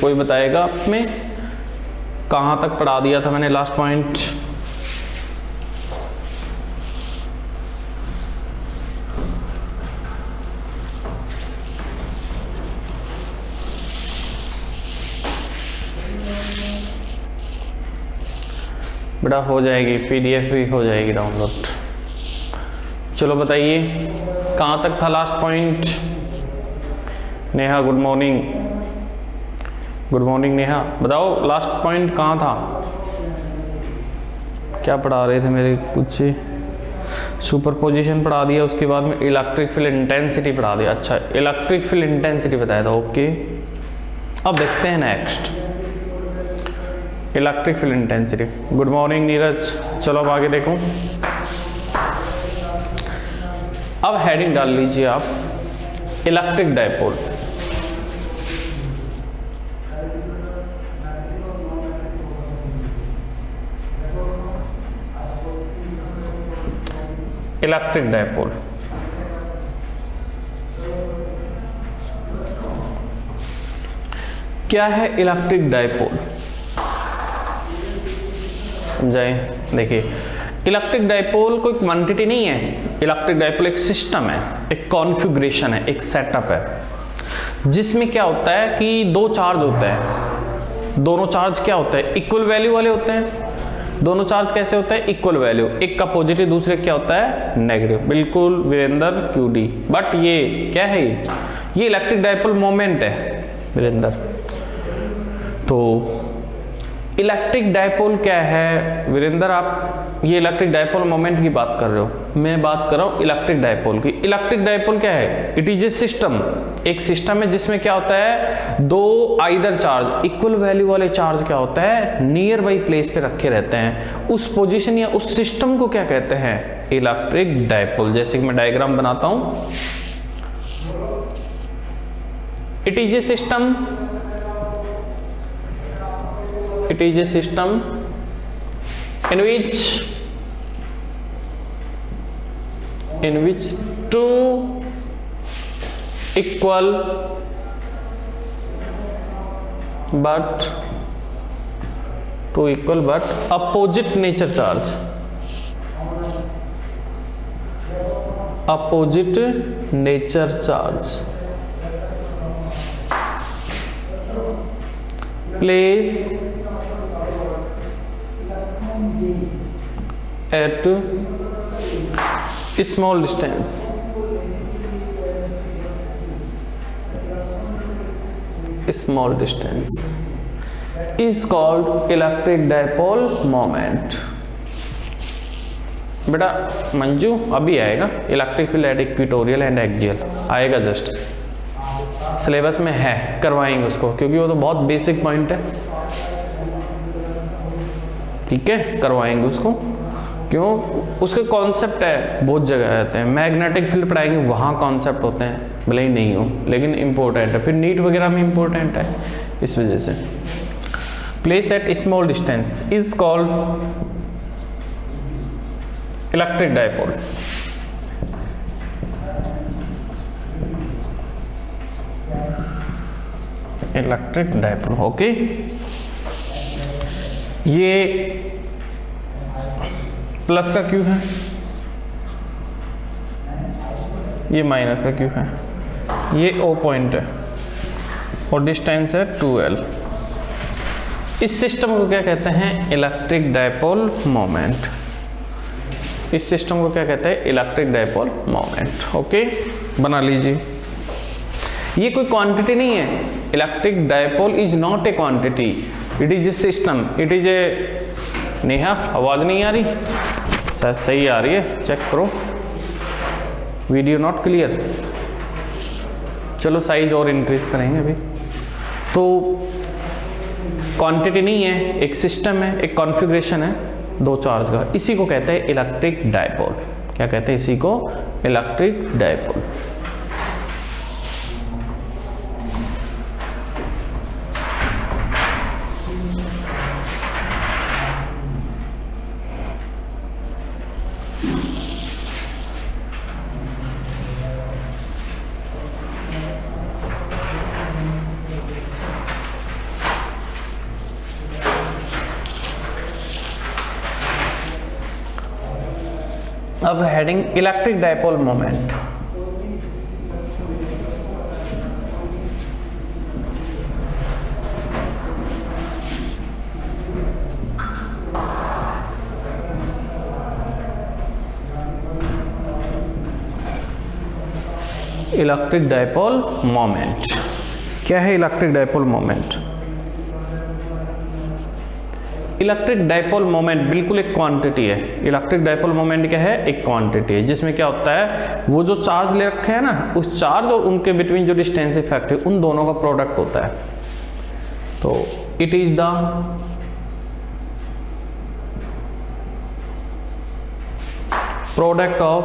कोई बताएगा आप में कहाँ तक पढ़ा दिया था मैंने लास्ट पॉइंट? बेटा हो जाएगी, PDF भी हो जाएगी डाउनलोड। चलो बताइए कहाँ तक था last point? Neha good morning, good morning Neha, बताओ लास्ट पॉइंट कहाँ था? क्या पढ़ा रहे थे मेरे? कुछ सुपरपोजिशन पढ़ा दिया, उसके बाद में इलेक्ट्रिक फील्ड इंटेंसिटी पढ़ा दिया। अच्छा, इलेक्ट्रिक फील्ड इंटेंसिटी बताया था, ओके। अब देखते हैं next electric field intensity. Good morning Neeraj, चलो अब आगे देखो। अब हेडिंग डाल लीजिए आप इलेक्ट्रिक डायपोल। इलेक्ट्रिक डायपोल क्या है? इलेक्ट्रिक डायपोल समझाएं। देखिए, इलेक्ट्रिक डायपोल कोई क्वांटिटी नहीं है। इलेक्ट्रिक डायपोल एक सिस्टम है, एक कॉन्फ़िगरेशन है, एक सेटअप है, जिसमें क्या होता है कि दो चार्ज होते हैं। दोनों चार्ज क्या होते हैं? इक्वल वैल्यू वाले होते हैं। दोनों चार्ज कैसे होते हैं? इक्वल वैल्यू, एक का पॉजिटिव दूसरे क्या होता है? नेगेटिव। बिल्कुल वीरेंद्र, QD। बट ये क्या है? ये इलेक्ट्रिक डायपोल मोमेंट है वीरेंद्र। तो इलेक्ट्रिक डायपोल क्या है वीरेंद्र? आप ये इलेक्ट्रिक डायपोल मोमेंट की बात कर रहे हो, मैं बात कर रहा हूँ इलेक्ट्रिक डायपोल की। इलेक्ट्रिक डायपोल क्या है? इट इज ए सिस्टम, एक सिस्टम है जिसमें क्या होता है, दो आइदर चार्ज, इक्वल वैल्यू वाले चार्ज क्या होता है, नियर बाई प्लेस पे रखे रहते हैं। उस पोजीशन या उस सिस्टम को क्या कहते हैं? Electric dipole. जैसे कि मैं डायग्राम बनाता हूं, it is A system, it is a system in which two equal but opposite nature charge place at small distance is called electric dipole moment। बेटा मंजू अभी आएगा, electric field at equatorial and axial आएगा, just syllabus में है, करवाएंगे उसको, क्योंकि वो तो बहुत बेसिक पॉइंट है। ठीक है, करवाएंगे उसको। क्यों? उसके कॉन्सेप्ट है, बहुत जगह आते हैं। मैग्नेटिक फील्ड पढ़ाएंगे, वहाँ कॉन्सेप्ट होते हैं, भले ही नहीं हो, लेकिन इंपॉर्टेंट है। फिर नीट वगैरह में इंपॉर्टेंट है, इस वजह से। Place at small distance is called electric dipole. Electric dipole, okay. ये प्लस का क्यू है, ये माइनस का क्यू है, ये O पॉइंट है और डिस्टेंस है 2L। इस सिस्टम को क्या कहते हैं? Electric dipole moment. इस सिस्टम को क्या कहते हैं? Electric dipole moment. ओके, बना लीजिए। ये कोई क्वांटिटी नहीं है। Electric dipole is not a quantity, it is A system, it is ए। नेहा आवाज नहीं आ रही? शायद सही आ रही है, चेक करो। Video not clear? चलो साइज और इंक्रीज करेंगे अभी। तो क्वांटिटी नहीं है, एक सिस्टम है, एक कॉन्फ़िगरेशन है दो चार्ज का। इसी को कहते हैं इलेक्ट्रिक डायपोल। क्या कहते हैं इसी को? Electric dipole. अब heading electric dipole moment. Electric dipole moment क्या है? Electric dipole moment, electric dipole moment बिल्कुल एक क्वांटिटी है। इलेक्ट्रिक डायपोल मोमेंट क्या है? एक क्वांटिटी है, जिसमें क्या होता है, वो जो चार्ज ले रखे हैं ना, उस चार्ज और उनके बिटवीन जो डिस्टेंस इफेक्ट है, उन दोनों का प्रोडक्ट होता है। तो it is the product of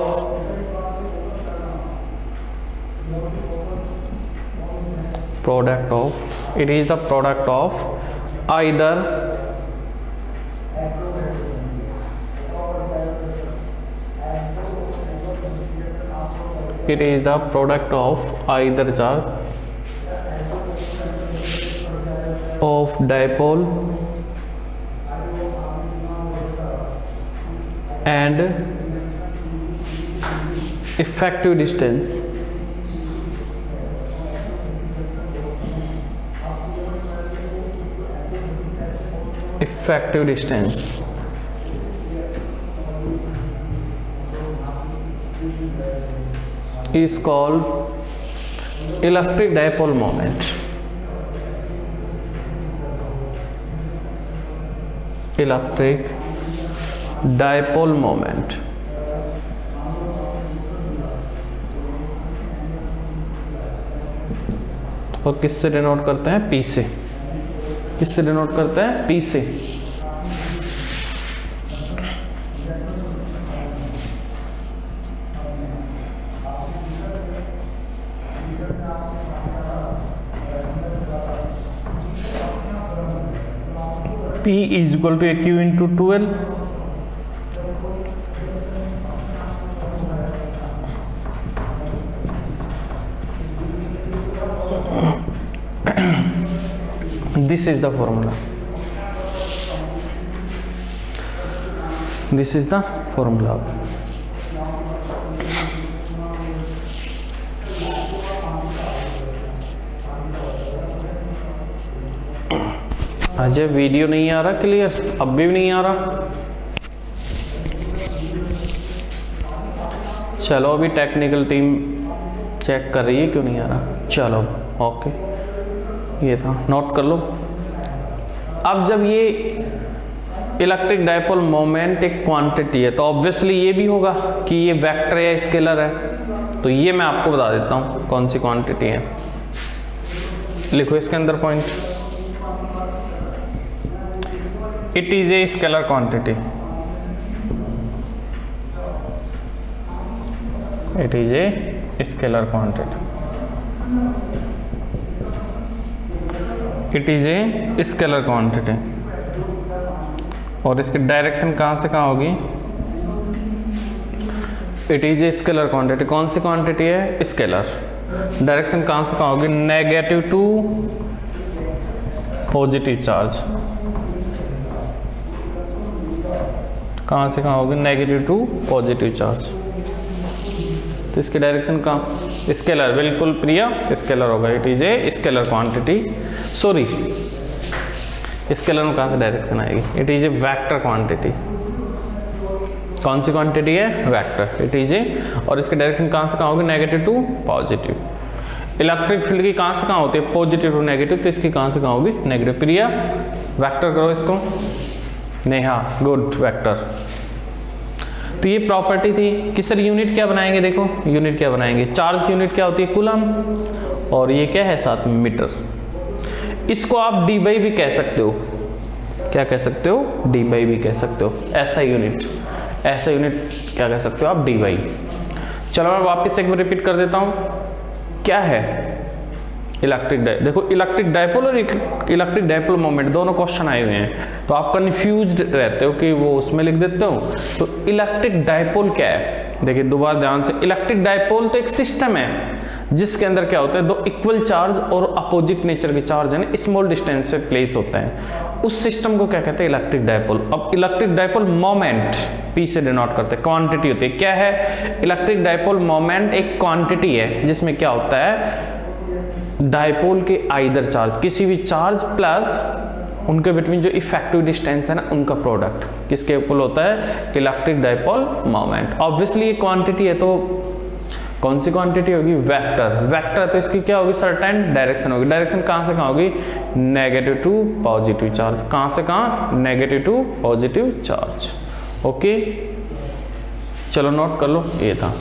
it is the product of either charge of dipole and effective distance is called electric dipole moment. Electric dipole moment. और किससे डिनोट करते हैं? P से। किससे डिनोट करते हैं? P से। P is equal to AQ into 12। This is the formula. This is the formula. Ajay video नहीं आ रहा क्लियर? अब भी नहीं आ रहा? चलो अभी टेक्निकल टीम चेक कर रही है क्यों नहीं आ रहा। चलो ओके, ये था, नोट कर लो। अब जब ये इलेक्ट्रिक डायपोल मोमेंट एक क्वांटिटी है, तो ऑब्वियसली ये भी होगा कि ये वेक्टर या स्केलर है। तो ये मैं आपको बता देता हूँ कौन सी क्वांटिटी है। लिखो इसके अंदर point. It is a scalar quantity. It is a scalar quantity. It is a scalar quantity. और इसकी डायरेक्शन कहाँ से कहाँ होगी? It is a scalar quantity. कौन सी क्वांटिटी है? स्केलर। डायरेक्शन कहाँ से कहाँ होगी? Negative to positive charge. कहाँ से कहाँ होगी? Negative to positive charge. तो इसकी डायरेक्शन कहाँ? स्केलर, बिल्कुल प्रिया, स्केलर होगा। It is a scalar quantity. Sorry, scalar में कहाँ से डायरेक्शन आएगी? It is a vector quantity. कौन सी क्वांटिटी है? वेक्टर। इट इज ए, और इसकी डायरेक्शन कहाँ से कहाँ होगी? Negative to positive. Electric field की कहाँ से कहाँ होती है? Positive to negative. तो इसकी कहाँ से कहाँ होगी? नेगेटिव। प्रिया वेक्टर करो इसको। Neha good, vector. तो ये प्रॉपर्टी थी कि सर यूनिट क्या बनाएंगे? देखो यूनिट क्या बनाएंगे? चार्ज की यूनिट क्या होती है? कूलम। और ये क्या है? साथ में मीटर। इसको आप डी बाई भी कह सकते हो। क्या कह सकते हो? डी बाई भी कह सकते हो। ऐसा यूनिट क्या कह सकते हो आप? D by. चलो मैं वापस एक बार रिपीट कर देता हूँ। क्या है इलेक्ट्रिक देखो इलेक्ट्रिक डायपोल और इलेक्ट्रिक डायपोल मोमेंट दोनों क्वेश्चन आए हुए हैं, तो आप कंफ्यूज्ड रहते हो कि वो उसमें लिख देते हो। तो इलेक्ट्रिक डायपोल क्या है? देखिए दोबारा ध्यान से, इलेक्ट्रिक डायपोल तो एक सिस्टम है जिसके अंदर क्या होता है, दो इक्वल चार्ज और अपोजिट नेचर के चार्ज है ना स्मॉल डिस्टेंस पे प्लेस होते हैं, उस सिस्टम को क्या कहते हैं, इलेक्ट्रिक डायपोल। अब इलेक्ट्रिक डायपोल मोमेंट पी से डिनोट करते हैं, क्वांटिटी होती है। क्या है इलेक्ट्रिक डायपोल मोमेंट? एक क्वांटिटी है जिसमें क्या होता है, डायपोल के आइदर चार्ज, किसी भी चार्ज प्लस उनके बिटवीन जो इफेक्टिव डिस्टेंस है ना उनका प्रोडक्ट, किसके इक्वल होता है, इलेक्ट्रिक डायपोल मोमेंट। ऑब्वियसली ये क्वांटिटी है तो कौन सी क्वांटिटी होगी, वेक्टर। वेक्टर तो इसकी क्या होगी, सर्टेन डायरेक्शन होगी। डायरेक्शन कहां से कहां होगी, नेगेटिव टू पॉजिटिव चार्ज। कहां से कहां, negative to positive charge. Okay चलो नोट कर लो, ये था।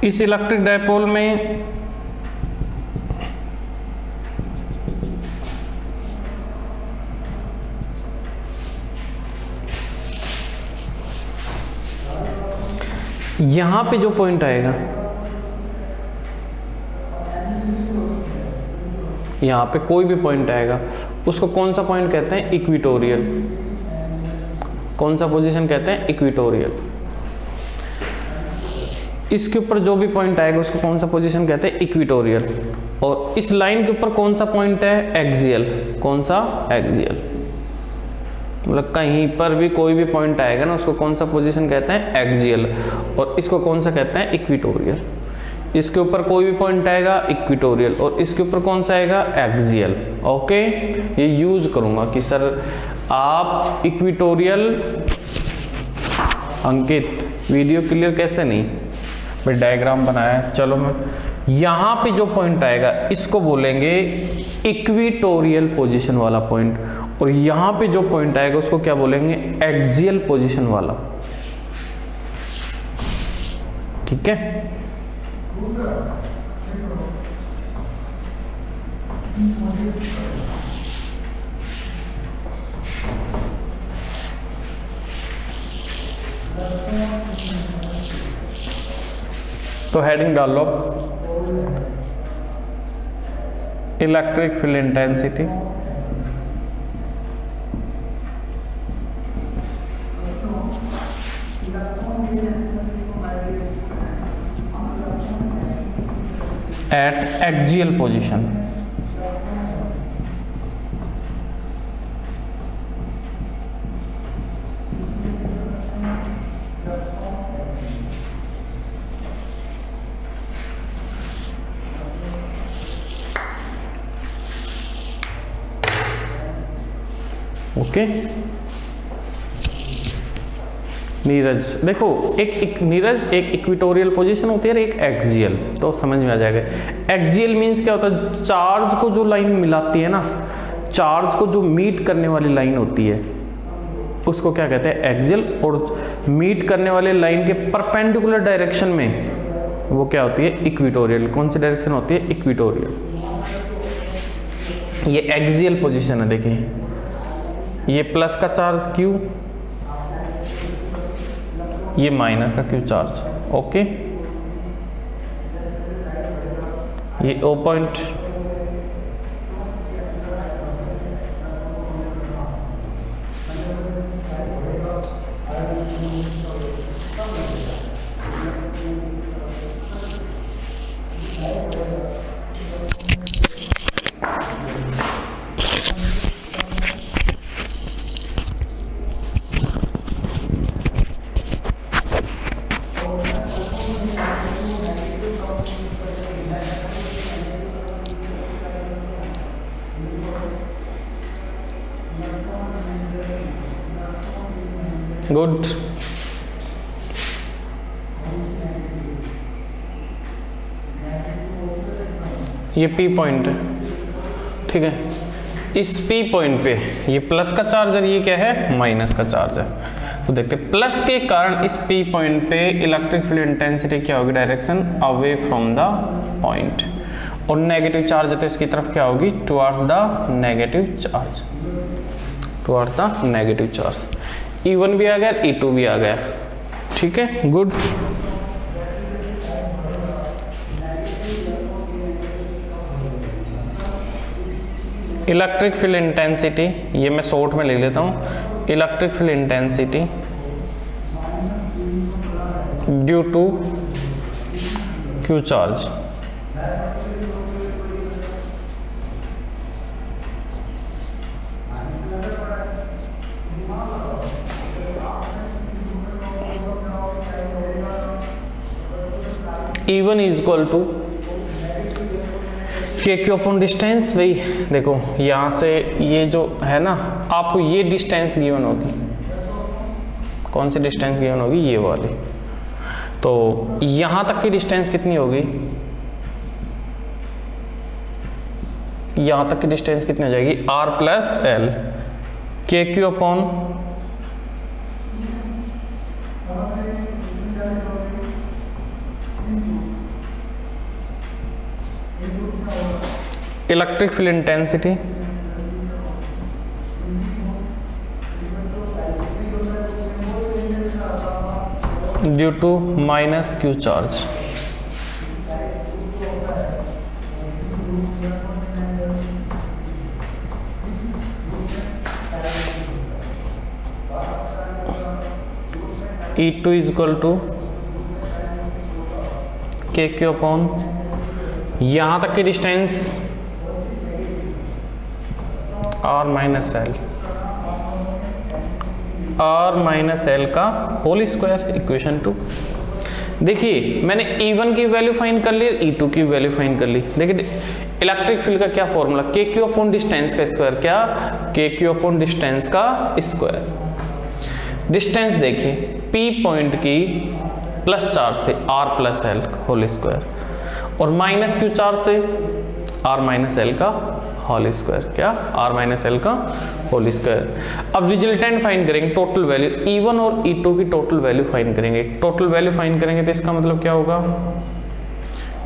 इस इलेक्ट्रिक डायपोल में यहां पे जो पॉइंट आएगा, यहां पे कोई भी पॉइंट आएगा उसको कौन सा पॉइंट कहते हैं, इक्विटोरियल। कौन सा पोजीशन कहते हैं, इक्विटोरियल। इसके ऊपर जो भी पॉइंट आएगा उसको कौन सा पोजीशन कहते हैं, इक्विटोरियल। और इस लाइन के ऊपर कौन सा पॉइंट है, एक्सियल। कौन सा, एक्सियल। मतलब कहीं पर भी कोई भी पॉइंट आएगा ना उसको कौन सा पोजीशन कहते हैं, एक्सियल। और इसको कौन सा कहते हैं, इक्विटोरियल। इसके ऊपर कोई भी पॉइंट आएगा, इक्विटोरियल। और इसके ऊपर कौन सा आएगा, एक्सियल। ओके ये यूज करूंगा कि सर आप इक्विटोरियल, अंकित वीडियो क्लियर कैसे नहीं, मैं डायग्राम बनाया। चलो मैं यहां पे जो पॉइंट आएगा इसको बोलेंगे इक्विटोरियल पोजीशन वाला पॉइंट, और यहां पे जो पॉइंट आएगा उसको क्या बोलेंगे, एक्सियल पोजीशन वाला। ठीक है, तो हेडिंग डाल लो, electric field intensity at axial position. Okay Neeraj, देखो एक नीरज एक इक्विटोरियल पोजीशन होती है, एक एक्सियल, तो समझ में आ जाएगा। एक्सियल मींस क्या होता है, चार्ज को जो लाइन मिलाती है ना, चार्ज को जो मीट करने वाली लाइन होती है उसको क्या कहते हैं, एक्सियल। और मीट करने वाले लाइन के परपेंडिकुलर डायरेक्शन में वो क्या होती है, इक्विटोरियल। कौन सी डायरेक्शन होती है, इक्विटोरियल। ये एक्सियल पोजीशन है। देखिए ये प्लस का चार्ज Q, ये माइनस का Q चार्ज। ओके ये O पॉइंट, गुड। ये P पॉइंट है, ठीक है। इस P पॉइंट पे ये प्लस का चार्ज है, ये क्या है माइनस का चार्ज है। तो देखते हैं प्लस के कारण इस P पॉइंट पे इलेक्ट्रिक फील्ड इंटेंसिटी क्या होगी, direction away from the point, और नेगेटिव चार्ज है तो इसकी तरफ क्या होगी, towards the negative charge, towards the negative charge. E1 भी आ गया, E2 भी आ गया, ठीक है, गुड। इलेक्ट्रिक फील्ड इंटेंसिटी, ये मैं शॉर्ट में लिख लेता हूँ, electric field intensity due to Q charge. E1 is equal to K Q upon distance. भाई देखो यहाँ से ये जो है ना, आपको ये डिस्टेंस गिवन होगी, कौन सी डिस्टेंस गिवन होगी, ये वाली। तो यहाँ तक की डिस्टेंस कितनी होगी, यहाँ तक की डिस्टेंस कितनी हो जाएगी, R plus L K Q upon electric field intensity due to minus Q charge. E2 is equal to K Q upon यहां तक की distance R minus L, R minus L का होल स्क्वायर, इक्वेशन 2। देखिए मैंने E1 की value find कर ली, E2 की value find कर ली। देखिए इलेक्ट्रिक फील्ड का क्या formula, K Q upon distance का स्क्वायर, क्या के क्यू अपॉन डिस्टेंस का स्क्वायर। डिस्टेंस देखिए P पॉइंट की प्लस चार्ज से R plus L whole square, और माइनस क्यू चार्ज से R माइनस एल का होल स्क्वायर, क्या R माइनस एल का होल स्क्वायर। अब रिजल्टेंट फाइंड करेंगे, टोटल वैल्यू E1 और E2 की टोटल वैल्यू फाइंड करेंगे। टोटल वैल्यू फाइंड करेंगे तो इसका मतलब क्या होगा,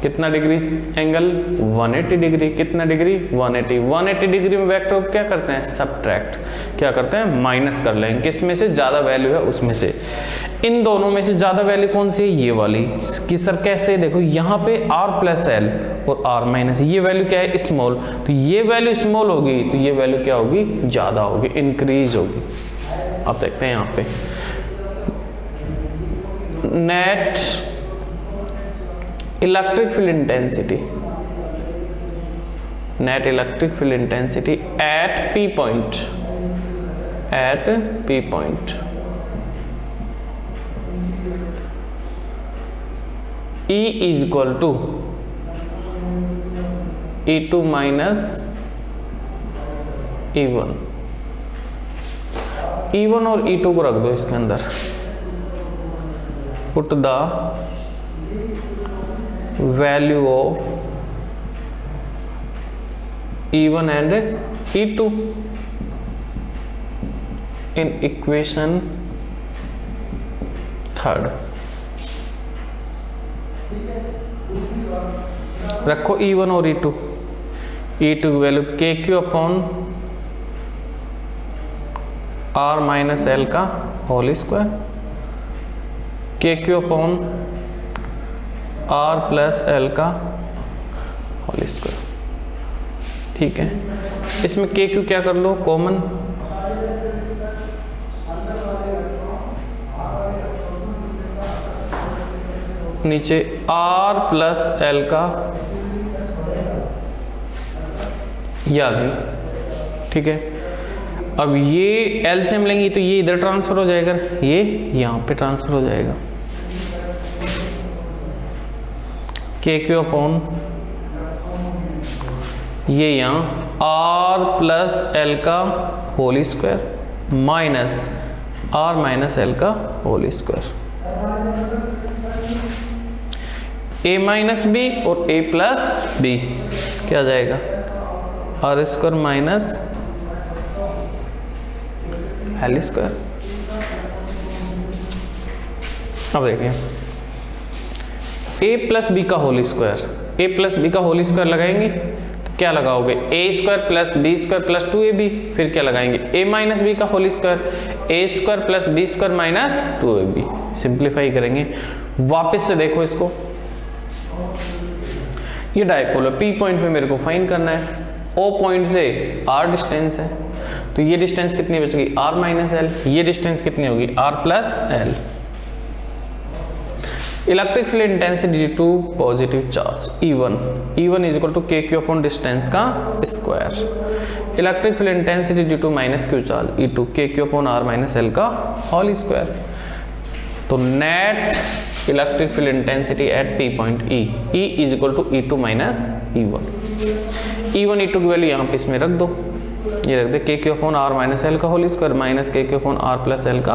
कितना डिग्री एंगल, 180 डिग्री, कितना डिग्री 180। 180 डिग्री में वेक्टर क्या करते हैं, सब्ट्रैक्ट, क्या करते हैं माइनस कर लेंगे, किस में से ज्यादा वैल्यू है उसमें से। इन दोनों में से ज्यादा वैल्यू कौन सी है, ये वाली। कि सर कैसे, देखो यहाँ पे R प्लस एल और R माइनस, ये वैल्यू क्या है स्मॉल, तो ये वैल्यू स्मॉल होगी तो ये वैल्यू क्या होगी, ज्यादा होगी, इंक्रीज होगी। आप देखते हैं यहाँ पे net electric field intensity, net electric field intensity at P point, at P point E is equal to E2 minus E1। E1 और E2 को रख दो इसके अंदर, put the value of E1 and E2 in equation 3rd। रखो E1 और E2, E2 की value के Q upon R minus L का होल स्क्वायर, के Q upon R plus L का होल स्क्वायर, ठीक है। इसमें के क्यू क्या कर लो कॉमन, नीचे R प्लस एल का, ये आ गई, ठीक है। अब ये एलसीएम लेंगी तो ये इधर ट्रांसफर हो जाएगा, ये यहाँ पे ट्रांसफर हो जाएगा, के क्यू अपॉन ये यहाँ R प्लस एल का whole square minus R minus L का whole square, A minus B और A प्लस बी क्या आ जाएगा, R square minus L square. अब देखिए a प्लस बी का whole square, a plus B का होल स्क्वायर लगाएंगे तो क्या लगाओगे, A square plus B square plus 2ab, फिर क्या लगाएंगे a माइनस बी का whole square, A square plus B square minus 2ab। Simplify करेंगे, वापस से देखो इसको, ये डायपोल है, P पॉइंट पे मेरे को फाइंड करना है, O पॉइंट से R डिस्टेंस है, तो ये डिस्टेंस कितनी बच गई, R माइनस एल, ये डिस्टेंस कितनी होगी, R plus L. Electric field intensity to positive charge E1 is equal to KQ upon distance का square. Electric field intensity due to minus Q charge E2 KQ upon R minus L का whole square. तो net electric field intensity at P point E is equal to E2 minus E1 E2 की value यहाँ पे इसमें रख दो, ये रख दे KQ upon R minus L का whole square minus KQ upon R plus L का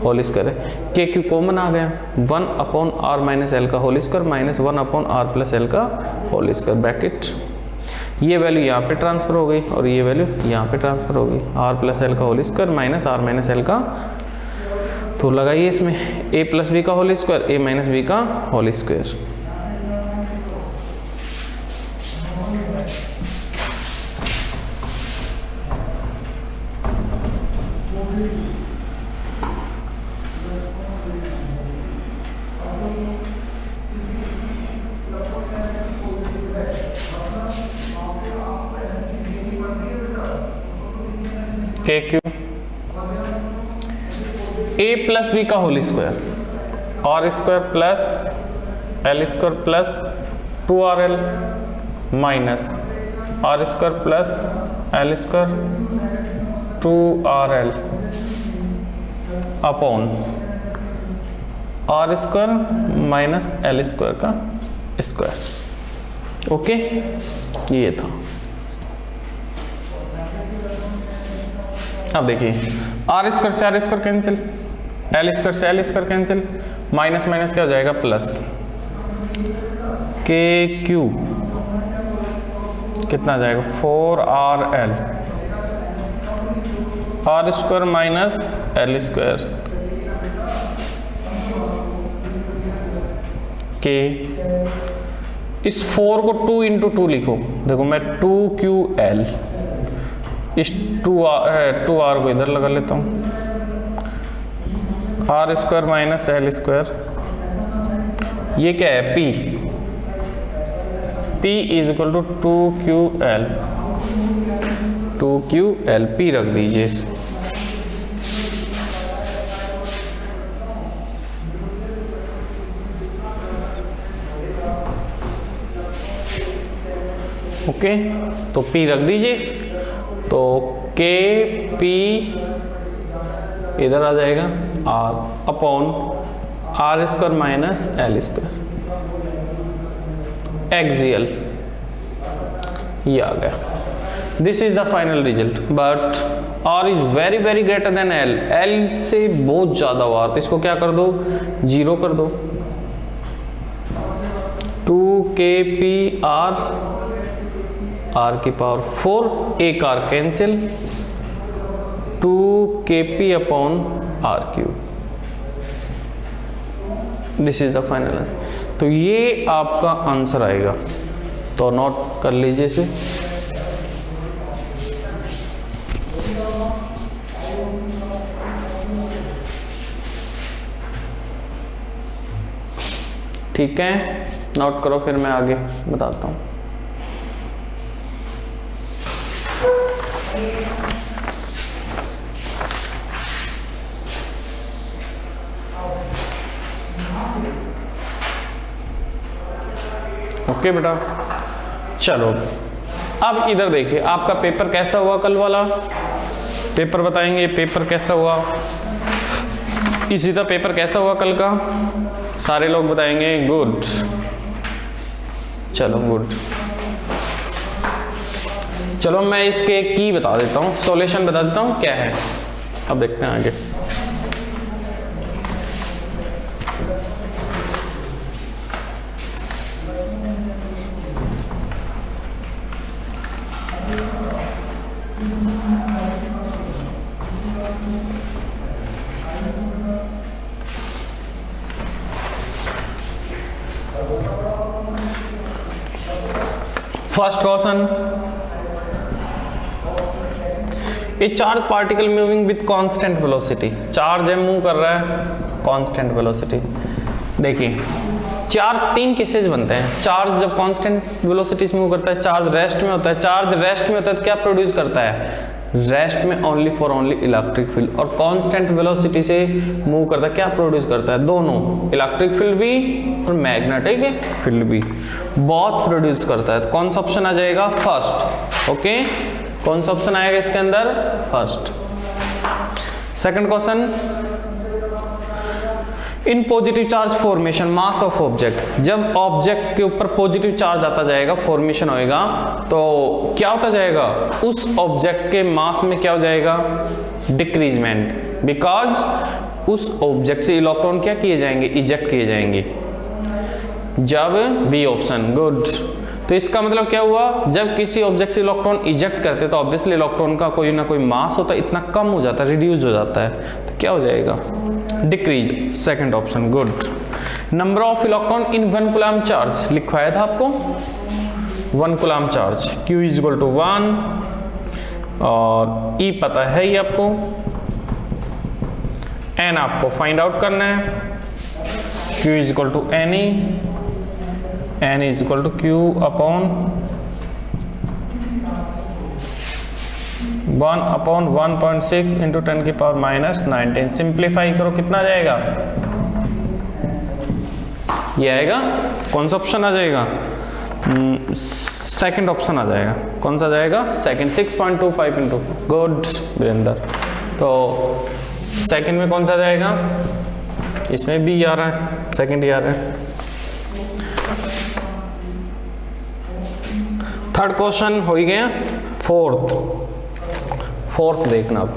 होल स्क्वायर है। KQ कॉमन आ गया, 1 अपॉन R माइनस एल का whole square minus 1 upon R plus L का होल स्क्वायर ब्रैकेट। ये value यहाँ पे ट्रांसफर हो गई और ये वैल्यू यहाँ पे ट्रांसफर हो गई, R प्लस एल का whole square minus R minus L का। तो लगाइए इसमें a प्लस बी का whole square, a minus B का whole square. KQ a plus B का whole square R square plus L square plus 2RL minus R square plus L square 2RL upon R square minus L square का square. Okay, ये था। अब देखिए R square से R square cancel, L square से L square cancel, minus minus क्या हो जाएगा प्लस, के क्यू कितना आ जाएगा 4RL R square minus L square के। इस 4 को 2 इंटू 2 लिखो, देखो मैं 2QL, इस 2R को इधर लगा लेता हूँ, R square minus L square, ये क्या है P is equal to 2QL P रख दीजिए इस। ओके, तो P रख दीजिए, तो KP इधर आ जाएगा R upon R square minus L square axial, ये आ गया। This is the final result, but R is very very greater than L, L से बहुत ज्यादा हुआ, तो इसको क्या कर दो, 0 कर दो। 2KPR R की पावर 4, एक R cancel, 2KP upon R cube. This is the final answer. तो ये आपका आंसर आएगा, तो नोट कर लीजिए इसे। ठीक है, नोट करो, फिर मैं आगे बताता हूँ। ओके बेटा, चलो अब इधर देखिए आपका पेपर कैसा हुआ, कल वाला पेपर बताएंगे पेपर कैसा हुआ, इसी तरह पेपर कैसा हुआ कल का, सारे लोग बताएंगे गुड। चलो गुड, चलो मैं इसके की बता देता हूँ, सॉल्यूशन बता देता हूँ क्या है, अब देखते हैं आगे। First question, A charge particle moving with constant velocity, charge है मूव कर रहा है कांस्टेंट वेलोसिटी। देखिए तीन केसेस बनते हैं। चार्ज जब कांस्टेंट वेलोसिटी से मूव करता है, चार्ज रेस्ट में होता है, चार्ज रेस्ट में होता है तो क्या प्रोड्यूस करता है, रेस्ट में only for only electric field, और कांस्टेंट वेलोसिटी से मूव करता है क्या प्रोड्यूस करता है, दोनों, इलेक्ट्रिक फील्ड भी और मैग्नेटिक फील्ड भी, बहुत प्रोड्यूस करता है। तो कौन सा ऑप्शन आ जाएगा, फर्स्ट। ओके, कौन सा ऑप्शन आएगा इसके अंदर, first. Second question, in positive charge formation mass of object, जब ऑब्जेक्ट के ऊपर पॉजिटिव चार्ज आता जाएगा, फॉर्मेशन होएगा, तो क्या होता जाएगा, उस ऑब्जेक्ट के मास में क्या हो जाएगा, डिक्रीजमेंट, बिकॉज उस ऑब्जेक्ट से इलेक्ट्रॉन क्या किए जाएंगे, इजेक्ट किए जाएंगे, जब बी ऑप्शन, गुड। तो इसका मतलब क्या हुआ, जब किसी ऑब्जेक्ट से इलेक्ट्रॉन इजेक्ट करते हैं तो ऑब्वियसली इलेक्ट्रॉन का कोई ना कोई मास होता है, इतना कम हो जाता है, रिड्यूस हो जाता है, तो क्या हो जाएगा, decrease, second option, good. Number of electron in 1 coulomb charge लिखवाया था आपको, 1 coulomb charge, Q is equal to 1 और E पता है ही आपको, N आपको फाइंड आउट करना है, Q is equal to NE, N is equal to Q upon 1/1.6 into 10 की पावर -19। सिंप्लीफाई करो, कितना आ जाएगा, ये आएगा, कौन सा ऑप्शन आ जाएगा, सेकंड ऑप्शन आ जाएगा, कौन सा आ जाएगा, सेकंड, 6.25 इंटू, गुड वीरेंद्र। तो सेकंड में कौन सा आ जाएगा, इसमें भी आ रहा है, सेकंड ही आ रहा है। थर्ड क्वेश्चन हो ही गया, फोर्थ देखना अब,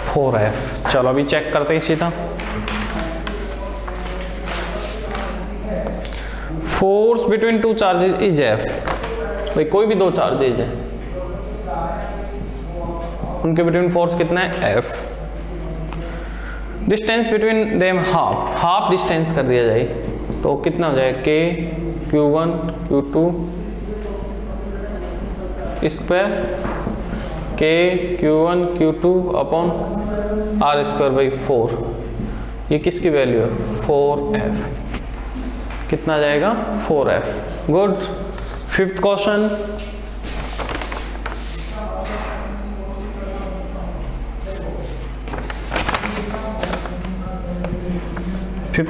फोर है, चलो अभी चेक करते हैं सीधा। Force between two charges is F, भाई कोई भी दो चार्जेज है, उनके बिटवीन फोर्स कितना है, F। Distance between them half distance कर दिया जाए तो कितना हो जाए, K Q1 Q2 square, K Q1 Q2 upon R square by 4, ये किसकी वैल्यू है, 4F, कितना जाएगा, 4F, गुड। फिफ्थ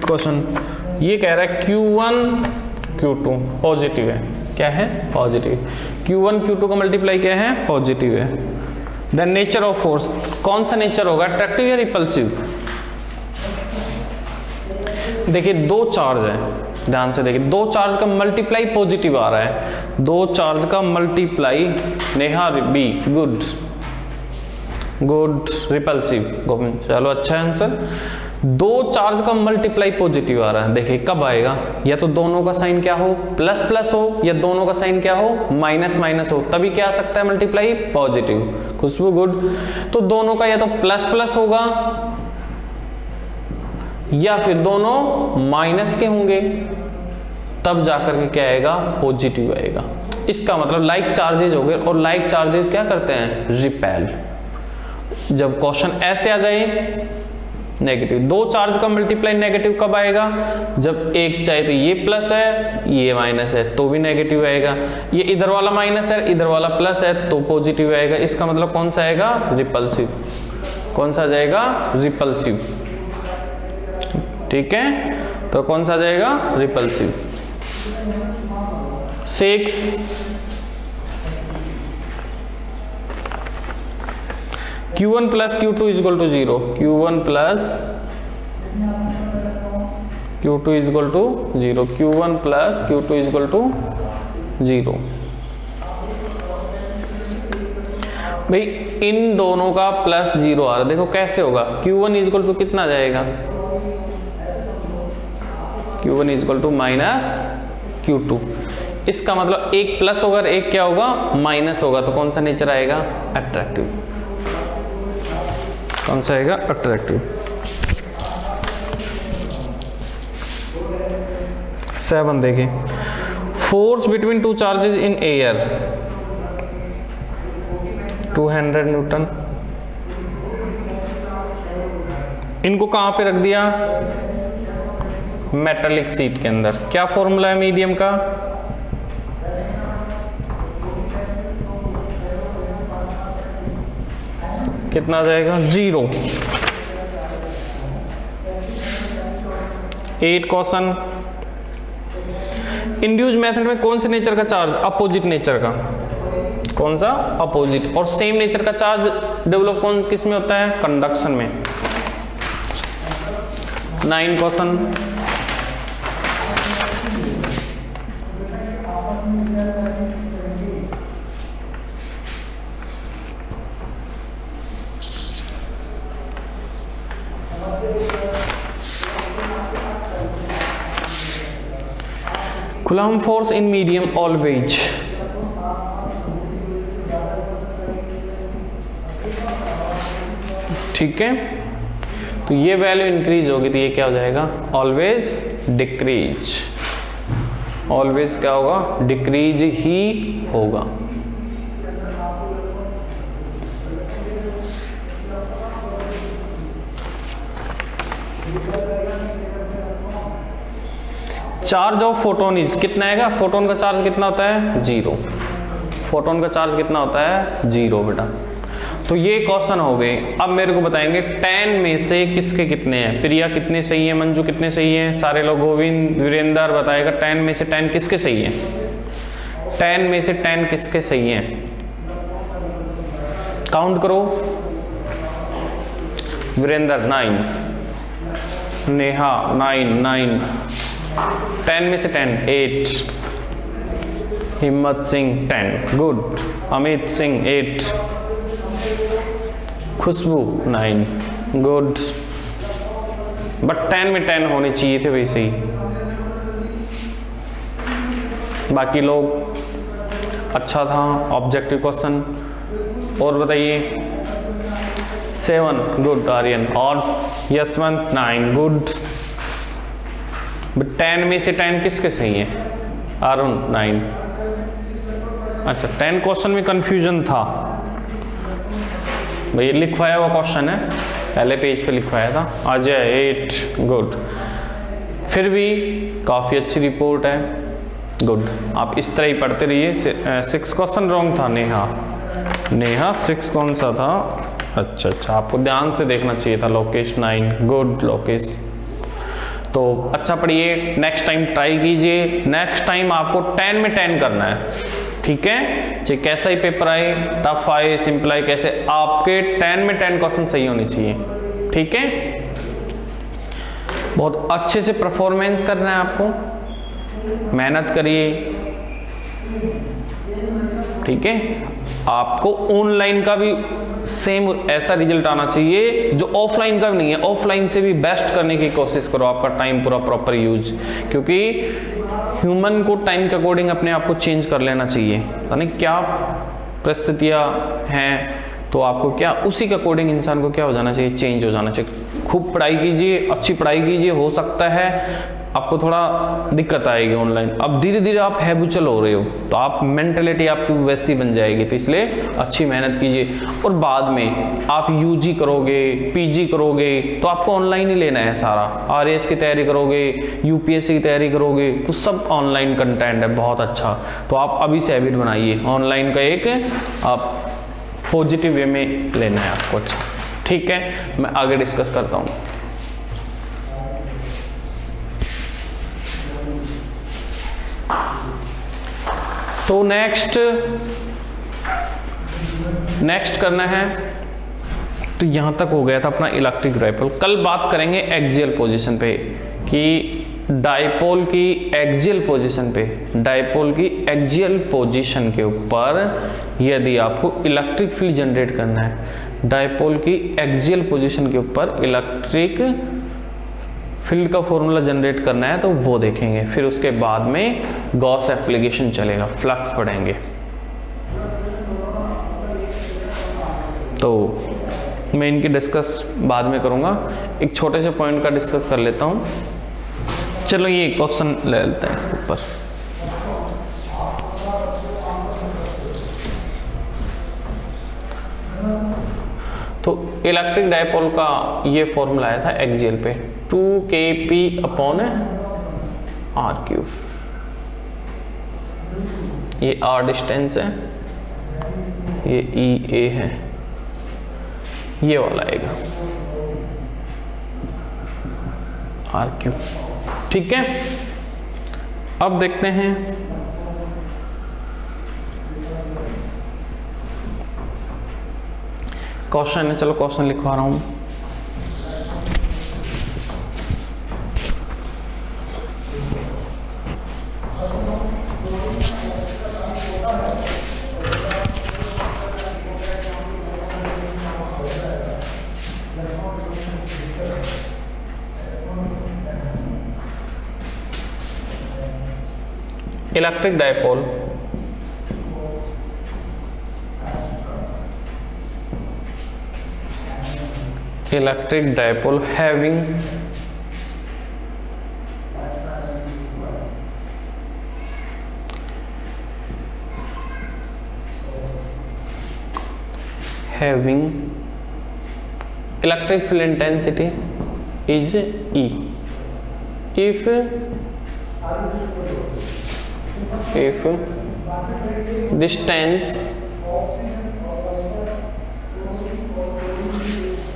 क्वेश्चन, ये कह रहा है Q1 Q2 पॉजिटिव है, क्या है, पॉजिटिव, Q1 Q2 का मल्टीप्लाई क्या है, पॉजिटिव है। देन नेचर ऑफ फोर्स, कौन सा नेचर होगा, अट्रैक्टिव या रिपल्सिव। देखिए दो चार्ज है, ध्यान से देखिए, दो चार्ज का मल्टीप्लाई पॉजिटिव आ रहा है, दो चार्ज का multiply, Neha B, good, repulsive, Govind, चलो अच्छा है आंसर। दो चार्ज का मल्टीप्लाई पॉजिटिव आ रहा है, देखिए कब आएगा, या तो दोनों का साइन क्या हो, प्लस प्लस हो, या दोनों का साइन क्या हो, माइनस माइनस हो, तभी क्या आ सकता है मल्टीप्लाई पॉजिटिव। खुशबू गुड, तो दोनों का या तो प्लस प्लस होगा या फिर दोनों माइनस के होंगे, तब जाकर के क्या आएगा, पॉजिटिव आएगा। इसका मतलब लाइक चार्जेज हो गए, और लाइक चार्जेज क्या करते हैं, रिपेल। जब क्वेश्चन ऐसे आ जाए नेगेटिव, दो चार्ज का मल्टीप्लाई नेगेटिव कब आएगा, जब एक चाहे तो ये प्लस है ये माइनस है तो भी नेगेटिव आएगा, ये इधर वाला माइनस है इधर वाला प्लस है तो पॉजिटिव आएगा। इसका मतलब कौन सा आएगा, रिपल्सिव, कौन सा जाएगा, रिपल्सिव, ठीक है, तो कौन सा जाएगा, repulsive. 6 Q1 plus Q2 is equal to 0, Q1 plus Q2 is equal to 0, Q1 plus Q2 is equal to 0। भाई इन दोनों का प्लस 0 आ रहा है, देखो कैसे होगा, Q1 इज इक्वल टू कितना जाएगा, Q1 is equal to minus Q2, इसका मतलब एक प्लस होगा और एक क्या होगा, माइनस होगा, तो कौन सा नेचर आएगा, अट्रैक्टिव। कौन सा आएगा, अट्रैक्टिव। 7 देखिए, force between two charges in air 200 Newton. इनको कहां पे रख दिया, मेटालिक सीट के अंदर। क्या फॉर्मूला है मीडियम का, कितना जाएगा, 0। 8 क्वेश्चन। इंड्यूस मेथड में कौन से नेचर का चार्ज, अपोजिट नेचर का, कौन सा, अपोजिट। और सेम नेचर का चार्ज डेवलप कौन किस में होता है, कंडक्शन में। 9 question. Coulomb force in medium always, ठीक है, तो ये वैल्यू इंक्रीज होगी तो ये क्या हो जाएगा, ऑलवेज डिक्रीज। ऑलवेज क्या होगा, डिक्रीज ही होगा। चार्ज ऑफ फोटोन इज, कितना आएगा, फोटोन का चार्ज कितना होता है, 0। फोटोन का चार्ज कितना होता है, 0 बेटा। तो ये क्वेश्चन हो गए। अब मेरे को बताएंगे 10 में से किसके कितने हैं, प्रिया कितने सही है, मंजू कितने सही है, सारे लोग, गोविंद, वीरेंद्र बताएगा 10 में से 10 किसके सही है, 10 में से 10 किसके सही है, काउंट करो। वीरेंद्र 9, नेहा 9, 10 में से 10 8, Himmat Singh 10, good, Amit Singh 8, Khushboo 9, good. But 10 में 10 होने चाहिए थे वैसे ही, बाकी लोग अच्छा था, ऑब्जेक्टिव क्वेश्चन। और बताइए 7, गुड आर्यन, और यशवंत 9, गुड। बट 10 में से 10 किसके सही है, अरुण 9। अच्छा, 10 क्वेश्चन में कंफ्यूजन था भाई, लिखवाया हुआ क्वेश्चन है, पहले पेज पे लिखवाया था। अजय 8, गुड। फिर भी काफ़ी अच्छी रिपोर्ट है, गुड। आप इस तरह ही पढ़ते रहिए। 6 क्वेश्चन रॉन्ग था, नेहा 6 कौन सा था, अच्छा, आपको ध्यान से देखना चाहिए था। लोकेश 9, गुड लोकेश। तो अच्छा पढ़िए, नेक्स्ट टाइम ट्राई कीजिए। नेक्स्ट टाइम आपको 10 में 10 करना है, ठीक है, चाहे कैसा ही पेपर आए, टफ आए, सिंपल आए, कैसे, आपके 10 में 10 क्वेश्चन सही होने चाहिए, ठीक है। बहुत अच्छे से परफॉर्मेंस करना है आपको, मेहनत करिए, ठीक है। आपको ऑनलाइन का भी सेम ऐसा रिजल्ट आना चाहिए जो ऑफलाइन का भी नहीं है, ऑफलाइन से भी बेस्ट करने की कोशिश करो, आपका टाइम पूरा प्रॉपर यूज, क्योंकि ह्यूमन को टाइम के अकॉर्डिंग अपने आप को चेंज कर लेना चाहिए। यानी क्या परिस्थितियां हैं तो आपको क्या उसी के अकॉर्डिंग इंसान को क्या हो जाना चाहिए, चेंज हो जाना चाहिए। खूब पढ़ाई कीजिए, अच्छी पढ़ाई कीजिए, हो सकता है आपको थोड़ा दिक्कत आएगी ऑनलाइन, अब धीरे धीरे आप हैबिचुअल हो रहे हो तो आप मेंटेलिटी आपकी वैसी बन जाएगी, तो इसलिए अच्छी मेहनत कीजिए। और बाद में आप यूजी करोगे, पीजी करोगे तो आपको ऑनलाइन ही लेना है सारा, आरएएस की तैयारी करोगे, यूपीएससी की तैयारी करोगे तो सब ऑनलाइन कंटेंट है बहुत अच्छा। तो आप अभी से हैबिट बनाइए, ऑनलाइन का एक आप पॉजिटिव वे में लेना है आपको, अच्छा ठीक है। मैं आगे डिस्कस करता हूँ। तो नेक्स्ट करना है, तो यहां तक हो गया था अपना इलेक्ट्रिक डाइपोल। कल बात करेंगे एक्सियल पोजीशन पे कि डाइपोल की एक्सियल पोजीशन पे, डाइपोल की एक्सियल पोजीशन के ऊपर यदि आपको इलेक्ट्रिक फील्ड जनरेट करना है, डाइपोल की एक्सियल पोजीशन के ऊपर इलेक्ट्रिक फील्ड का फॉर्मूला जनरेट करना है तो वो देखेंगे, फिर उसके बाद में गॉस एप्लीकेशन चलेगा, फ्लक्स पढ़ेंगे। तो मैं इनकी डिस्कस बाद में करूँगा, एक छोटे से पॉइंट का डिस्कस कर लेता हूँ। चलो ये क्वेश्चन ले लेते हैं इसके ऊपर। तो इलेक्ट्रिक डायपोल का ये फॉर्मूला आया था एक्सियल पे 2kp/r³। ये r डिस्टेंस है, ये EA है, ये वाला आएगा r³। ठीक है, अब देखते हैं क्वेश्चन है। चलो क्वेश्चन लिखवा रहा हूं। Electric dipole having electric field intensity is E if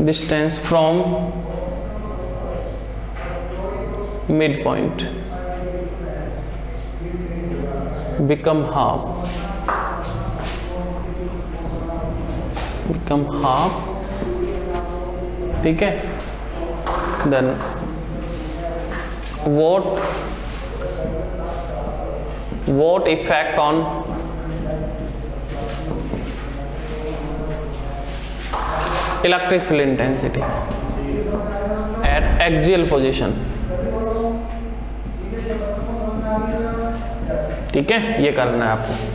distance from midpoint become half, ठीक है। then what effect on electric field intensity at axial position, ठीक है, ये करना है आपको।